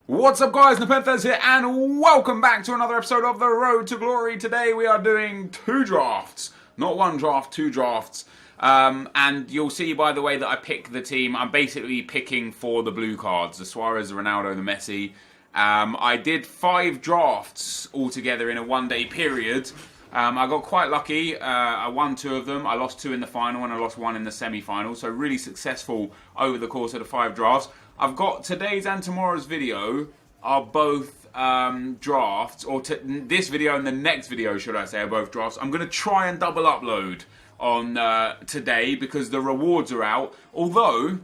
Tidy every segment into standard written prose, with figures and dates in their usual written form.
What's up guys, NepentheZ here and welcome back to another episode of The Road to Glory. Today we are doing two drafts. Not one draft, two drafts. And you'll see by the way that I pick the team, I'm basically picking for the blue cards. The Suarez, the Ronaldo, the Messi. I did 5 drafts altogether in a one-day period. I got quite lucky. I won 2 of them. I lost 2 in the final and I lost 1 in the semi-final. So really successful over the course of the 5 drafts. I've got today's and tomorrow's video are both drafts, or this video and the next video, should I say, are both drafts. I'm going to try and double upload on today because the rewards are out. Although,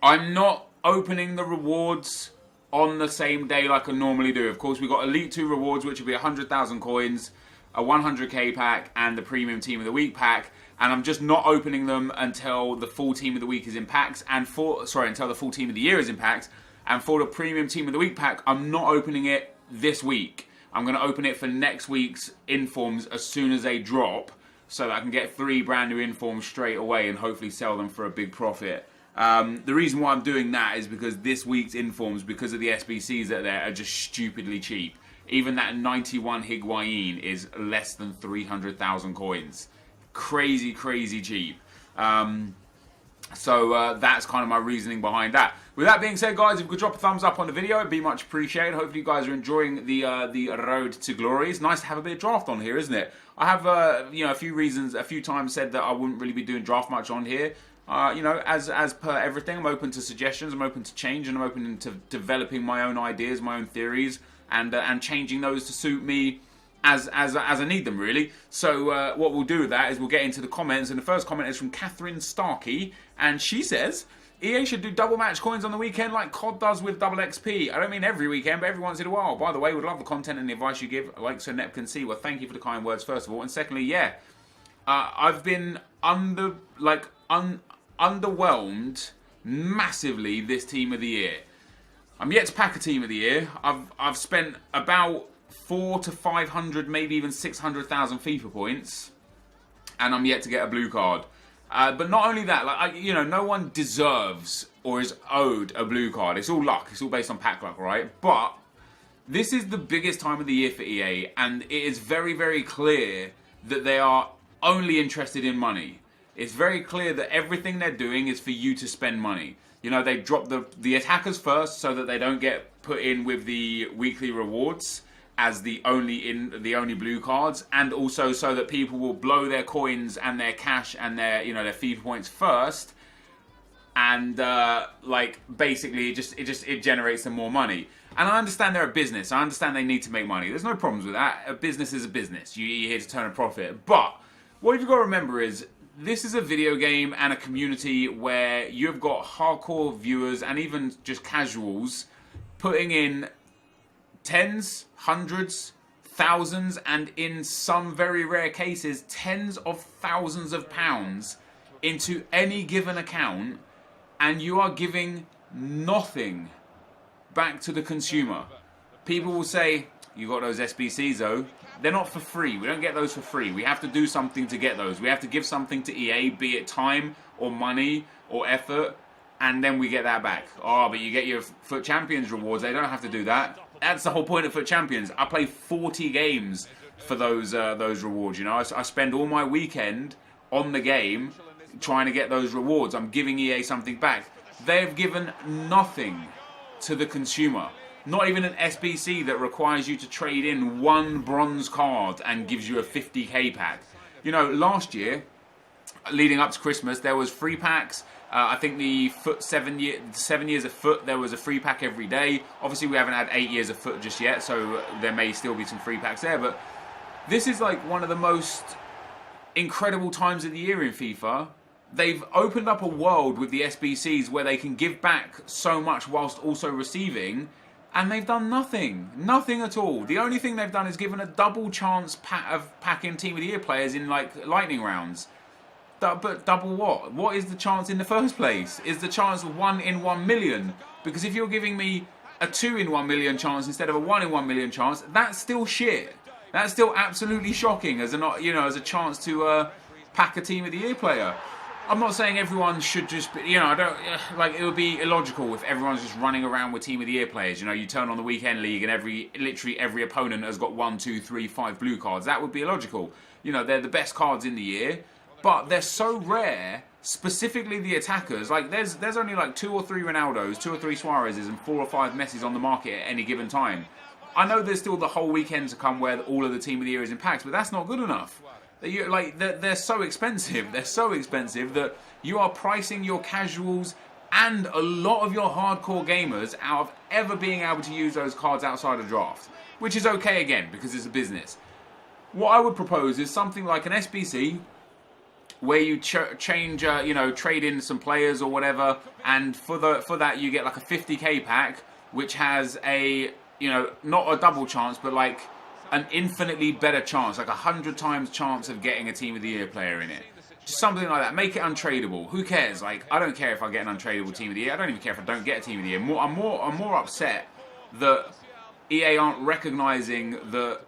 I'm not opening the rewards on the same day like I normally do. Of course, we've got Elite 2 rewards, which will be 100,000 coins, a 100k pack, and the Premium Team of the Week pack. And I'm just not opening them until the full Team of the Week is in packs, and until the full Team of the Year is in packs. And for the Premium Team of the Week pack, I'm not opening it this week. I'm going to open it for next week's informs as soon as they drop, so that I can get 3 brand new informs straight away and hopefully sell them for a big profit. The reason why I'm doing that is because this week's informs, because of the SBCs that are there, are just stupidly cheap. Even that 91 Higuain is less than 300,000 coins. Crazy, crazy cheap. So that's kind of my reasoning behind that. With that being said, guys, if you could drop a thumbs up on the video, it'd be much appreciated. Hopefully you guys are enjoying the road to glory. It's nice to have a bit of draft on here, isn't it? I have a few times said that I wouldn't really be doing draft much on here. As per everything, I'm open to suggestions, I'm open to change, and I'm open to developing my own ideas, my own theories, and changing those to suit me as I need them, really. So what we'll do with that is we'll get into the comments, and the first comment is from Catherine Starkey, and she says, EA should do double match coins on the weekend like COD does with double XP. I don't mean every weekend, but every once in a while. By the way, would love the content and the advice you give, like so NepentheZ. Well, thank you for the kind words, first of all. And secondly, yeah, I've been underwhelmed massively this Team of the Year. I'm yet to pack a Team of the Year. I've spent about 400 to 500, maybe even 600,000 FIFA points, and I'm yet to get a blue card. But not only that, no one deserves or is owed a blue card. It's all luck. It's all based on pack luck, right? But this is the biggest time of the year for EA, and it is very, very clear that they are only interested in money. It's very clear that everything they're doing is for you to spend money. You know, they drop the attackers first so that they don't get put in with the weekly rewards as the only blue cards, and also so that people will blow their coins and their cash and their their FIFA points first, and basically it generates them more money. And I understand they're a business. I understand they need to make money. There's no problems with that. A business is a business. You're here to turn a profit. But what you've got to remember is this is a video game and a community where you've got hardcore viewers and even just casuals putting in tens, hundreds, thousands, and in some very rare cases, tens of thousands of pounds into any given account, and you are giving nothing back to the consumer. People will say, you got those SBCs though. They're not for free. We don't get those for free. We have to do something to get those. We have to give something to EA, be it time or money or effort, and then we get that back. Oh, but you get your FUT Champions rewards. They don't have to do that. That's the whole point of FUT Champions. I play 40 games for those rewards. You know, I spend all my weekend on the game trying to get those rewards. I'm giving EA something back. They've given nothing to the consumer. Not even an SBC that requires you to trade in 1 bronze card and gives you a 50k pack. You know, last year, leading up to Christmas, there was free packs. I think the FUT 7 years of FUT, there was a free pack every day. Obviously, we haven't had 8 years of FUT just yet, so there may still be some free packs there. But this is like one of the most incredible times of the year in FIFA. They've opened up a world with the SBCs where they can give back so much whilst also receiving, and they've done nothing. Nothing at all. The only thing they've done is given a double chance of packing Team of the Year players in like lightning rounds. But double what? What is the chance in the first place? Is the chance 1 in 1 million? Because if you're giving me a 2 in 1 million chance instead of a 1 in 1 million chance, that's still shit. That's still absolutely shocking as a chance to pack a Team of the Year player. I'm not saying everyone should just be, I don't, like, it would be illogical if everyone's just running around with Team of the Year players. You turn on the weekend league and literally every opponent has got 1, 2, 3, 5 blue cards. That would be illogical. They're the best cards in the year, but they're so rare, specifically the attackers. Like, there's only like 2 or 3 Ronaldos, 2 or 3 Suarez's, and 4 or 5 Messis on the market at any given time. I know there's still the whole weekend to come where all of the Team of the Year is in packs, but that's not good enough. They're so expensive. They're so expensive that you are pricing your casuals and a lot of your hardcore gamers out of ever being able to use those cards outside of draft, which is okay again because it's a business. What I would propose is something like an SBC where you change, trade in some players or whatever, and for that you get like a 50k pack, which has a, not a double chance, but like an infinitely better chance, like 100 times chance of getting a Team of the Year player in it. Just something like that. Make it untradeable. Who cares? Like, I don't care if I get an untradeable Team of the Year. I don't even care if I don't get a Team of the Year. I'm more upset that EA aren't recognising that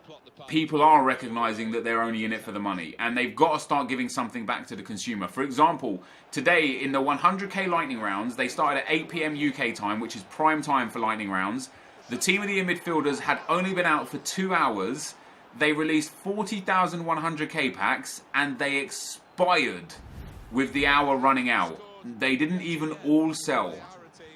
people are recognising that they're only in it for the money, and they've got to start giving something back to the consumer. For example, today in the 100k lightning rounds, they started at 8 PM UK time, which is prime time for lightning rounds. The Team of the Year midfielders had only been out for 2 hours. They released 40,000 100k packs, and they expired with the hour running out. They didn't even all sell.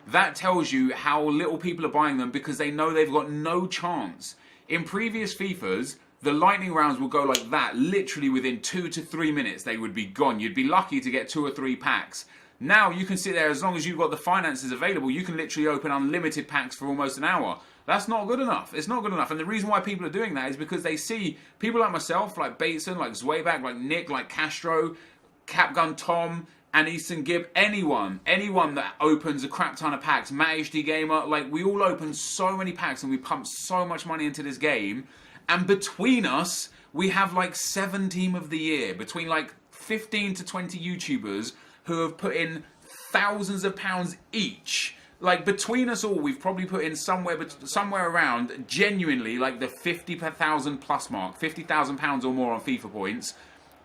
That tells you how little people are buying them because they know they've got no chance. In previous FIFAs, the lightning rounds would go like that. Literally within 2 to 3 minutes, they would be gone. You'd be lucky to get 2 or 3 packs. Now you can sit there, as long as you've got the finances available, you can literally open unlimited packs for almost an hour. That's not good enough. It's not good enough. And the reason why people are doing that is because they see people like myself, like Bateson, like Zwayback, like Nick, like Castro, Capgun Tom, and Easton Gibb, anyone that opens a crap ton of packs, Matt HD Gamer, like, we all open so many packs and we pump so much money into this game. And between us, we have like 7 Team of the Year, between like 15 to 20 YouTubers who have put in thousands of pounds each. Like, between us all, we've probably put in somewhere around, genuinely, like the 50,000 plus mark, £50,000 or more on FIFA points,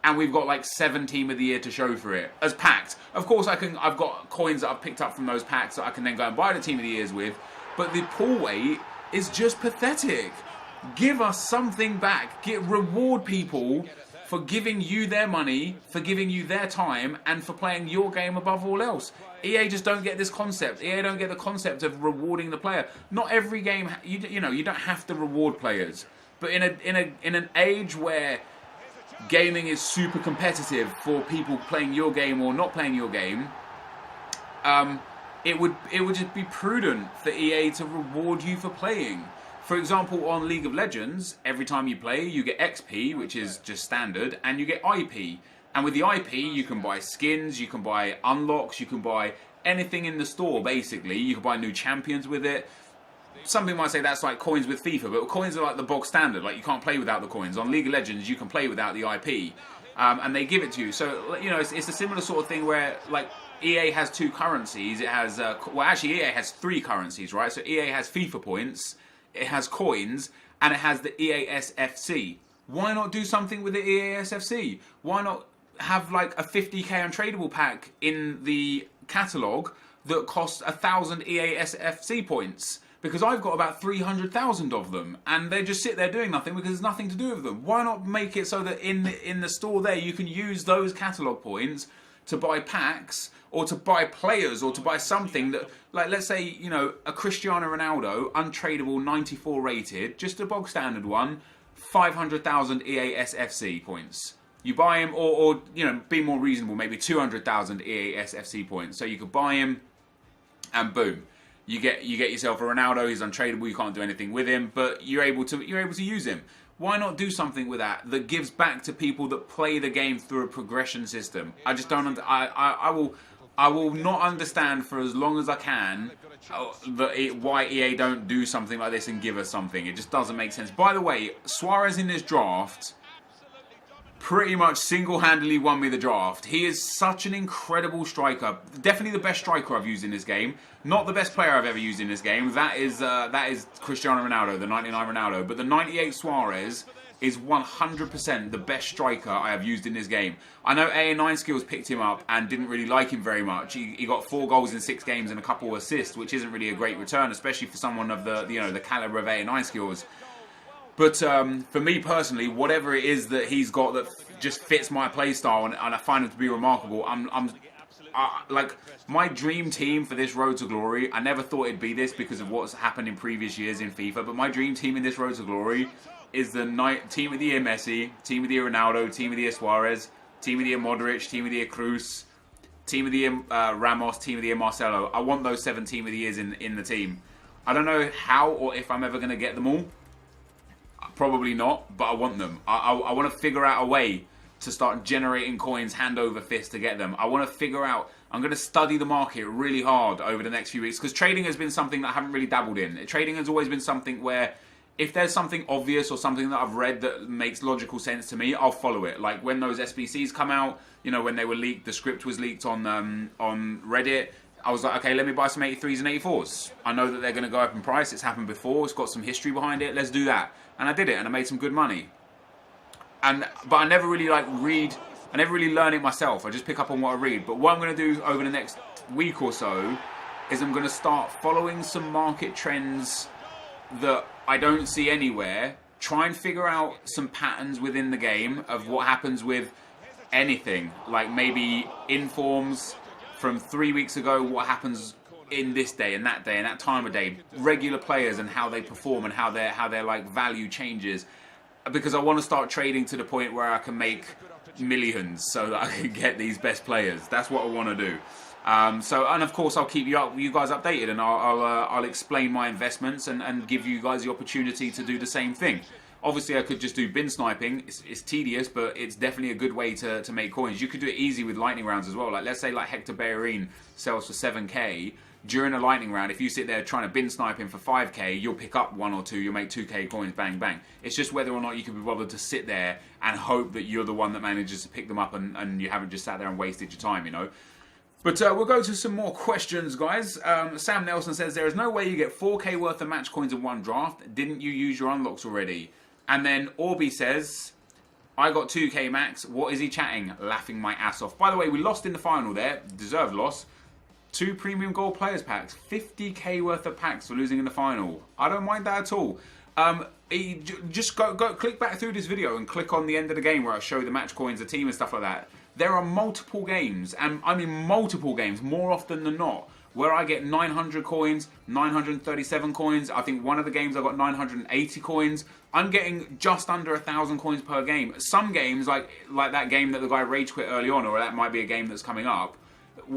and we've got like 7 Team of the Year to show for it as packs. Of course, I've got coins that I've picked up from those packs that I can then go and buy the Team of the Years with, but the pull weight is just pathetic. Give us something back. Reward people for giving you their money, for giving you their time, and for playing your game above all else. EA just don't get this concept. EA don't get the concept of rewarding the player. Not every game, you don't have to reward players. But in an age where gaming is super competitive for people playing your game or not playing your game, it would just be prudent for EA to reward you for playing. For example, on League of Legends, every time you play, you get XP, which is just standard, and you get IP. And with the IP, you can buy skins, you can buy unlocks, you can buy anything in the store, basically. You can buy new champions with it. Some people might say that's like coins with FIFA, but coins are like the bog standard. Like, you can't play without the coins. On League of Legends, you can play without the IP, and they give it to you. So, it's a similar sort of thing where, like, EA has 2 currencies. It has, EA has 3 currencies, right? So EA has FIFA points, it has coins, and it has the EASFC. Why not do something with the EASFC? Why not have like a 50k untradeable pack in the catalogue that costs 1,000 EASFC points? Because I've got about 300,000 of them, and they just sit there doing nothing because there's nothing to do with them. Why not make it so that in the store there you can use those catalogue points to buy packs, or to buy players, or to buy something that, like, let's say, a Cristiano Ronaldo, untradeable, 94 rated, just a bog standard one, 500,000 EASFC points. You buy him, or be more reasonable, maybe 200,000 EASFC points. So you could buy him, and boom, you get yourself a Ronaldo. He's untradeable. You can't do anything with him, but you're able to use him. Why not do something with that gives back to people that play the game through a progression system? I just don't. I will not understand for as long as I can why EA don't do something like this and give us something. It just doesn't make sense. By the way, Suarez in this draft pretty much single-handedly won me the draft. He is such an incredible striker. Definitely the best striker I've used in this game. Not the best player I've ever used in this game. That is Cristiano Ronaldo, the 99 Ronaldo. But the 98 Suarez is 100% the best striker I have used in this game. I know A9 Skills picked him up and didn't really like him very much. He got 4 goals in 6 games and a couple of assists, which isn't really a great return, especially for someone of the caliber of A9 Skills. But for me personally, whatever it is that he's got that just fits my playstyle and I find him to be remarkable, like my dream team for this Road to Glory, I never thought it'd be this because of what's happened in previous years in FIFA, but my dream team in this Road to Glory is the Team of the Year Messi, Team of the Year Ronaldo, Team of the Year Suarez, Team of the Year Modric, Team of the Year Cruz, Team of the Year Ramos, Team of the Year Marcelo. I want those 7 Team of the Years in the team. I don't know how or if I'm ever going to get them all. Probably not, but I want them. I want to figure out a way to start generating coins hand over fist to get them. I want to figure out, I'm going to study the market really hard over the next few weeks, because trading has been something that I haven't really dabbled in. Trading has always been something where if there's something obvious or something that I've read that makes logical sense to me, I'll follow it. Like when those SBCs come out, when they were leaked, the script was leaked on Reddit, I was like, okay, let me buy some 83s and 84s. I know that they're going to go up in price. It's happened before. It's got some history behind it. Let's do that. And I did it, and I made some good money. But I never really read. I never really learn it myself. I just pick up on what I read. But what I'm going to do over the next week or so is I'm going to start following some market trends that I don't see anywhere. Try and figure out some patterns within the game of what happens with anything. Like maybe informs from 3 weeks ago, what happens in this day and that time of day. Regular players and how they perform and how their like value changes. Because I want to start trading to the point where I can make millions so that I can get these best players. That's what I want to do. And of course I'll keep you guys updated, and I'll explain my investments and give you guys the opportunity to do the same thing. Obviously I could just do bin sniping. It's tedious, but it's definitely a good way to make coins. You could do it easy with lightning rounds as well. Like let's say like Hector Bellerin sells for 7k. During a lightning round, if you sit there trying to bin snipe him for 5k, you'll pick up 1 or 2, you'll make 2k coins, bang, bang. It's just whether or not you can be bothered to sit there and hope that you're the one that manages to pick them up and you haven't just sat there and wasted your time, But we'll go to some more questions, guys. Sam Nelson says, there is no way you get 4k worth of match coins in one draft. Didn't you use your unlocks already? And then Orby says, I got 2k max. What is he chatting? Laughing my ass off. By the way, we lost in the final there. Deserved loss. 2 premium gold players packs, 50k worth of packs for losing in the final. I don't mind that at all. Just go click back through this video and click on the end of the game where I show the match coins, the team and stuff like that. There are multiple games, and I mean multiple games, more often than not, where I get 900 coins, 937 coins. I think one of the games I got 980 coins. I'm getting just under 1,000 coins per game. Some games, like that game that the guy rage quit early on, or that might be a game that's coming up,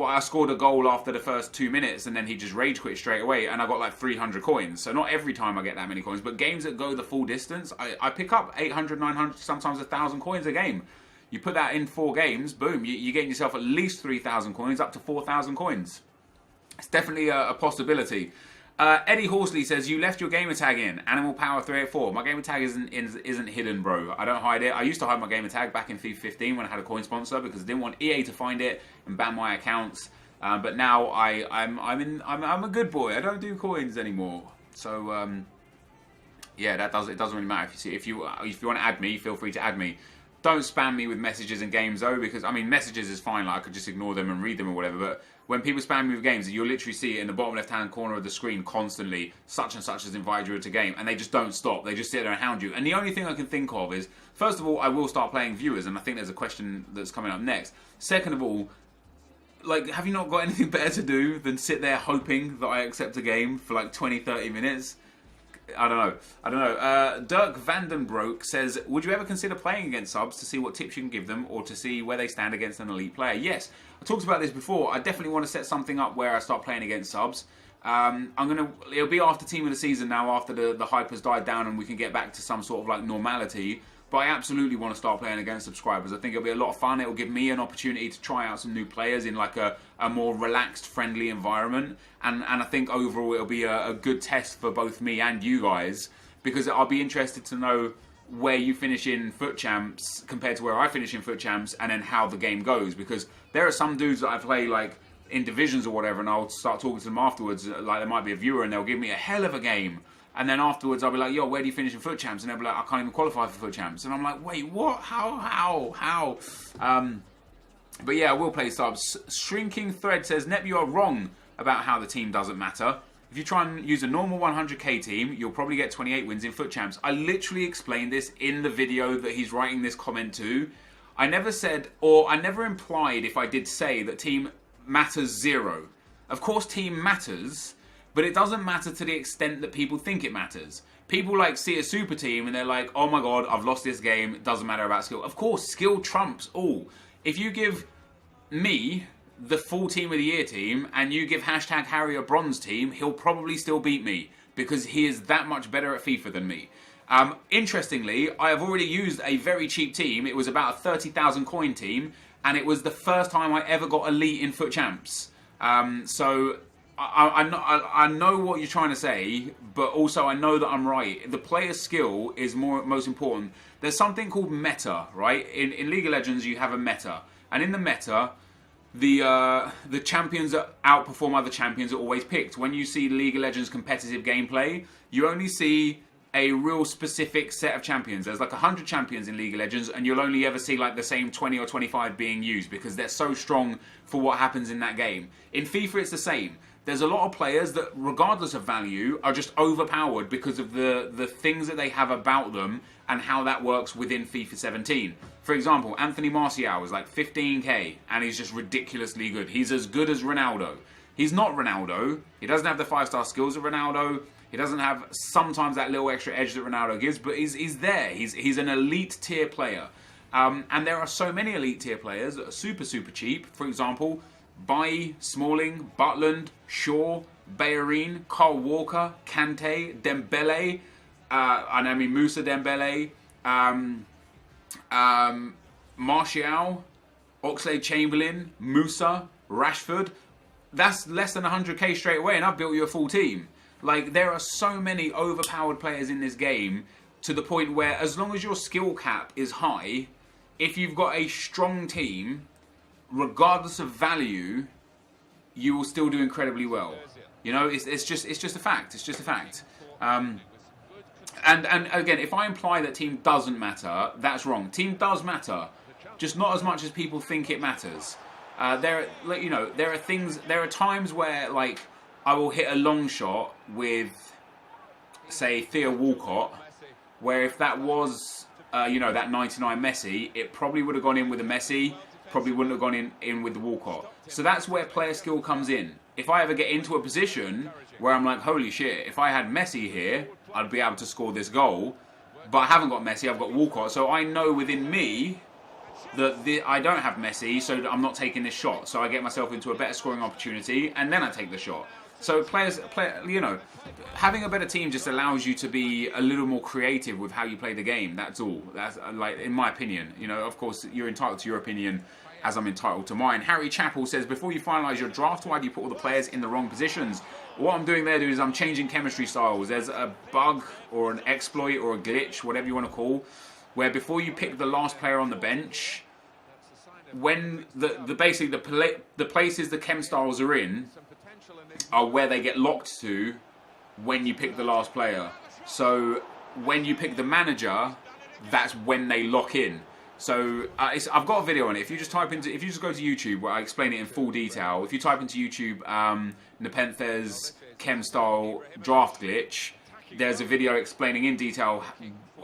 I scored a goal after the first 2 minutes and then he just rage quit straight away and I got like 300 coins. So not every time I get that many coins, but games that go the full distance, I pick up 800, 900, sometimes 1,000 coins a game. You put that in 4 games, boom, you're getting yourself at least 3,000 coins, up to 4,000 coins. It's definitely a possibility. Eddie Horsley says, you left your gamer tag in, Animal Power 384. My gamer tag isn't hidden, bro. I don't hide it. I used to hide my gamer tag back in FIFA 15 when I had a coin sponsor because I didn't want EA to find it and ban my accounts. But now I'm a good boy. I don't do coins anymore. So yeah, it doesn't really matter. If you want to add me, feel free to add me. Don't spam me with messages in games though, because I mean messages is fine, like I could just ignore them and read them or whatever, but when people spam me with games, you'll literally see it in the bottom left hand corner of the screen constantly, such and such has invited you to game, and they just don't stop. They just sit there and hound you. And the only thing I can think of is, first of all, I will start playing viewers, and I think there's a question that's coming up next. Second of all, like, have you not got anything better to do than sit there hoping that I accept a game for like 20-30 minutes? I don't know. Dirk Vandenbroek says, would you ever consider playing against subs to see what tips you can give them or to see where they stand against an elite player? Yes, I talked about this before. I definitely want to set something up where I start playing against subs. It'll be after team of the season now, after the hype has died down and we can get back to some sort of like normality. But I absolutely want to start playing against subscribers. I think it'll be a lot of fun. It'll give me an opportunity to try out some new players in like a more relaxed, friendly environment. And I think overall it'll be a good test for both me and you guys, because I'll be interested to know where you finish in FUT Champs compared to where I finish in FUT Champs, and then how the game goes. Because there are some dudes that I play like in divisions or whatever, and I'll start talking to them afterwards. Like there might be a viewer and they'll give me a hell of a game. And then afterwards, I'll be like, yo, where do you finish in FUT Champs? And they'll be like, I can't even qualify for FUT Champs. And I'm like, wait, what? How? But yeah, I will play subs. Shrinking Thread says, Nep, you are wrong about how the team doesn't matter. If you try and use a normal 100k team, you'll probably get 28 wins in FUT Champs. I literally explained this in the video that he's writing this comment to. I never said, or I never implied, if I did say, that team matters 0. Of course team matters, but it doesn't matter to the extent that people think it matters. People like see a super team and they're like, oh my god, I've lost this game, it doesn't matter about skill. Of course, skill trumps all. If you give me the full team of the year team and you give #Harry a bronze team, he'll probably still beat me because he is that much better at FIFA than me. Interestingly, I have already used a very cheap team. It was about a 30,000 coin team, and it was the first time I ever got elite in FUT Champs. So I know what you're trying to say, but also I know that I'm right. The player's skill is most important. There's something called meta, right? In League of Legends, you have a meta, and in the meta, the champions that outperform other champions are always picked. When you see League of Legends competitive gameplay, you only see a real specific set of champions. There's like 100 champions in League of Legends, and you'll only ever see like the same 20 or 25 being used because they're so strong for what happens in that game. In FIFA, it's the same. There's a lot of players that, regardless of value, are just overpowered because of the things that they have about them and how that works within FIFA 17. For example, Anthony Martial is like 15k, and he's just ridiculously good. He's as good as Ronaldo. He's not Ronaldo. He doesn't have the 5-star skills of Ronaldo. He doesn't have sometimes that little extra edge that Ronaldo gives, but he's there. He's an elite tier player. And there are so many elite tier players that are super, super cheap. For example, Bailly, Smalling, Butland, Shaw, Bellerin, Kyle Walker, Kante, Dembele, and I mean Musa Dembele, Martial, Oxlade-Chamberlain, Musa, Rashford. That's less than 100k straight away, and I've built you a full team. Like, there are so many overpowered players in this game to the point where as long as your skill cap is high, if you've got a strong team, regardless of value, you will still do incredibly well. You know, it's just a fact. It's just a fact. And again, if I imply that team doesn't matter, that's wrong. Team does matter, just not as much as people think it matters. There are times where, like, I will hit a long shot with, say, Theo Walcott, where if that was, that 99 Messi, it probably would have gone in with a Messi, probably wouldn't have gone in with the Walcott. So that's where player skill comes in. If I ever get into a position where I'm like, holy shit, if I had Messi here, I'd be able to score this goal, but I haven't got Messi, I've got Walcott, so I know within me that I don't have Messi, so I'm not taking this shot. So I get myself into a better scoring opportunity, and then I take the shot. So having a better team just allows you to be a little more creative with how you play the game. That's all. That's like, in my opinion. You know, of course, you're entitled to your opinion, as I'm entitled to mine. Harry Chappell says, before you finalise your draft, why do you put all the players in the wrong positions? What I'm doing there, dude, is I'm changing chemistry styles. There's a bug or an exploit or a glitch, whatever you want to call, where before you pick the last player on the bench, when basically the places the chem styles are in are where they get locked to when you pick the last player. So when you pick the manager, that's when they lock in. So I've got a video on it. If you just go to YouTube, where I explain it in full detail. If you type into YouTube NepentheZ chem style draft glitch, there's a video explaining in detail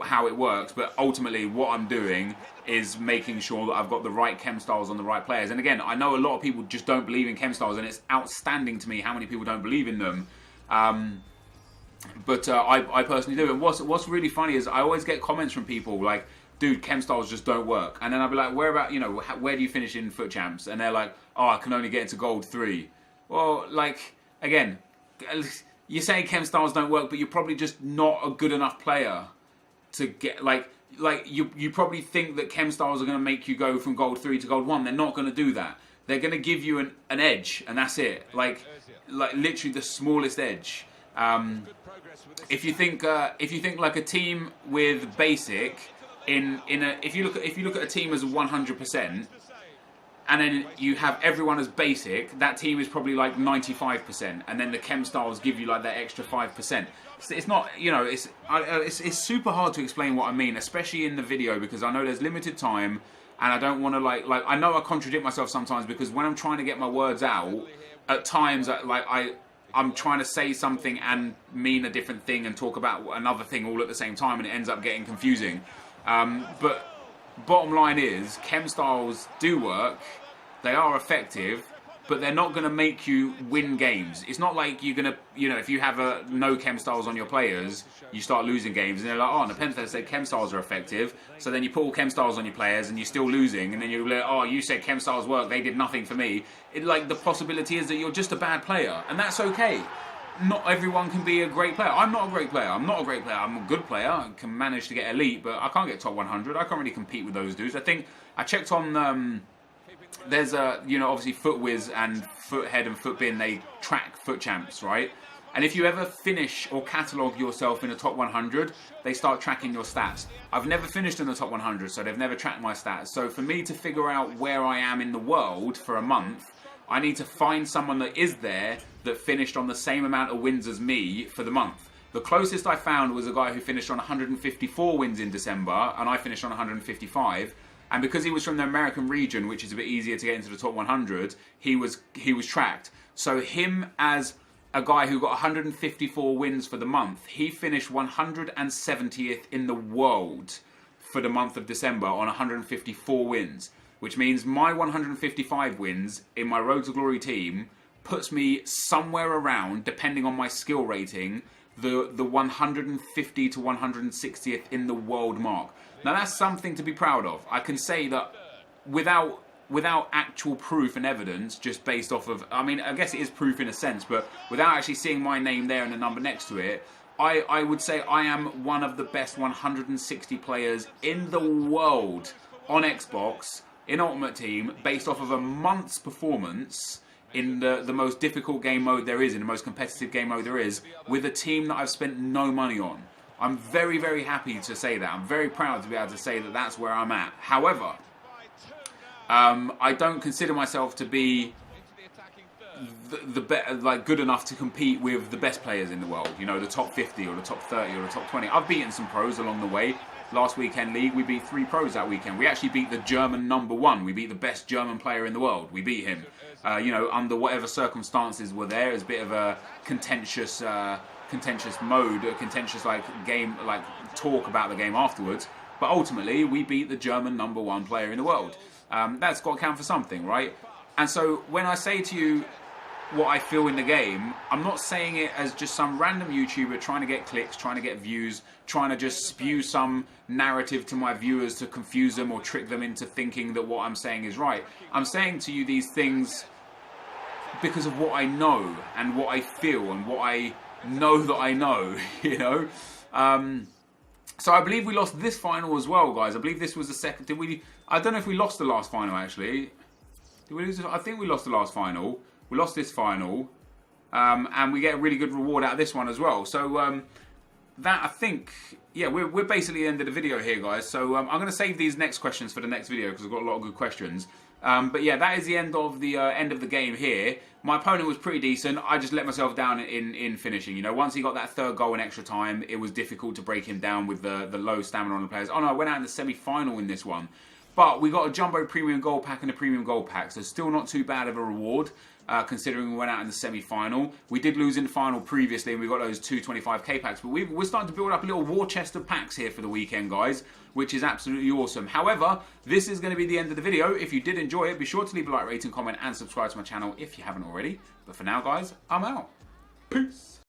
how it works. But ultimately, what I'm doing is making sure that I've got the right chem styles on the right players. And again, I know a lot of people just don't believe in chem styles, and it's outstanding to me how many people don't believe in them. But I personally do. And what's really funny is I always get comments from people like, dude, chem styles just don't work. And then I'll be like, where do you finish in FUT Champs? And they're like, oh, I can only get into gold 3. Well, like, again, you say chem styles don't work, but you're probably just not a good enough player to get, like you probably think that chem styles are going to make you go from gold 3 to gold 1. They're not going to do that. They're going to give you an edge, and that's it. Like literally the smallest edge. If you think like a team with basic, if you look at a team as 100%, and then you have everyone as basic, that team is probably like 95%, and then the chem styles give you like that extra 5%. It's not, you know, it's super hard to explain what I mean, especially in the video, because I know there's limited time, and I don't want to like I know I contradict myself sometimes, because when I'm trying to get my words out, at times I'm trying to say something and mean a different thing and talk about another thing all at the same time, and it ends up getting confusing. But bottom line is, chem styles do work, they are effective, but they're not going to make you win games. It's not like you're going to, you know, if you have no chem styles on your players, you start losing games, and they're like, oh, NepentheZ said chem styles are effective, so then you put all chem styles on your players and you're still losing, and then you're like, oh, you said chem styles work, they did nothing for me. Like, the possibility is that you're just a bad player, and that's okay. Not everyone can be a great player. I'm not a great player. I'm a good player. I can manage to get elite, but I can't get top 100. I can't really compete with those dudes. I think I checked on. There's you know, obviously FootWiz and Foothead and Footbin, they track foot champs, right? And if you ever finish or catalogue yourself in the top 100, they start tracking your stats. I've never finished in the top 100, so they've never tracked my stats. So for me to figure out where I am in the world for a month, I need to find someone that is there that finished on the same amount of wins as me for the month. The closest I found was a guy who finished on 154 wins in December, and I finished on 155. And because he was from the American region, which is a bit easier to get into the top 100, he was tracked. So him as a guy who got 154 wins for the month, he finished 170th in the world for the month of December on 154 wins. Which means my 155 wins in my Road to Glory team puts me somewhere around, depending on my skill rating, the 150 to 160th in the world mark. Now that's something to be proud of. I can say that without actual proof and evidence, just based off of, I mean, I guess it is proof in a sense, but without actually seeing my name there and the number next to it, I would say I am one of the best 160 players in the world on Xbox, in Ultimate Team, based off of a month's performance in the most difficult game mode there is, in the most competitive game mode there is, with a team that I've spent no money on. I'm very, very happy to say that. I'm very proud to be able to say that that's where I'm at. However, I don't consider myself to be like good enough to compete with the best players in the world. You know, the top 50 or the top 30 or the top 20. I've beaten some pros along the way. Last weekend league, we beat 3 pros that weekend. We actually beat the German #1. We beat the best German player in the world. We beat him. You know, under whatever circumstances were there. It's a bit of a contentious mode, a contentious like game, like talk about the game afterwards. But ultimately, we beat the German #1 player in the world. That's got to count for something, right? And so when I say to you what I feel in the game, I'm not saying it as just some random YouTuber trying to get clicks, trying to get views, trying to just spew some narrative to my viewers to confuse them or trick them into thinking that what I'm saying is right. I'm saying to you these things because of what I know and what I feel and what I know that I know, you know? So I believe we lost this final as well, guys. I believe this was the second. Did we? I don't know if we lost the last final, actually. Did we lose it? I think we lost the last final. We lost this final. And we get a really good reward out of this one as well. So that, I think, yeah, we're basically ended the video here, guys. So I'm going to save these next questions for the next video because I've got a lot of good questions. But yeah, that is the end of the game here. My opponent was pretty decent. I just let myself down in finishing. You know, once he got that third goal in extra time, it was difficult to break him down with the low stamina on the players. Oh no, I went out in the semi-final in this one. But we got a jumbo premium gold pack and a premium gold pack, so still not too bad of a reward, considering we went out in the semi-final. We did lose in the final previously, and we got those 225k packs, but we're starting to build up a little war chest of packs here for the weekend, guys, which is absolutely awesome. However, this is going to be the end of the video. If you did enjoy it, be sure to leave a like, rating, comment, and subscribe to my channel if you haven't already. But for now, guys, I'm out. Peace.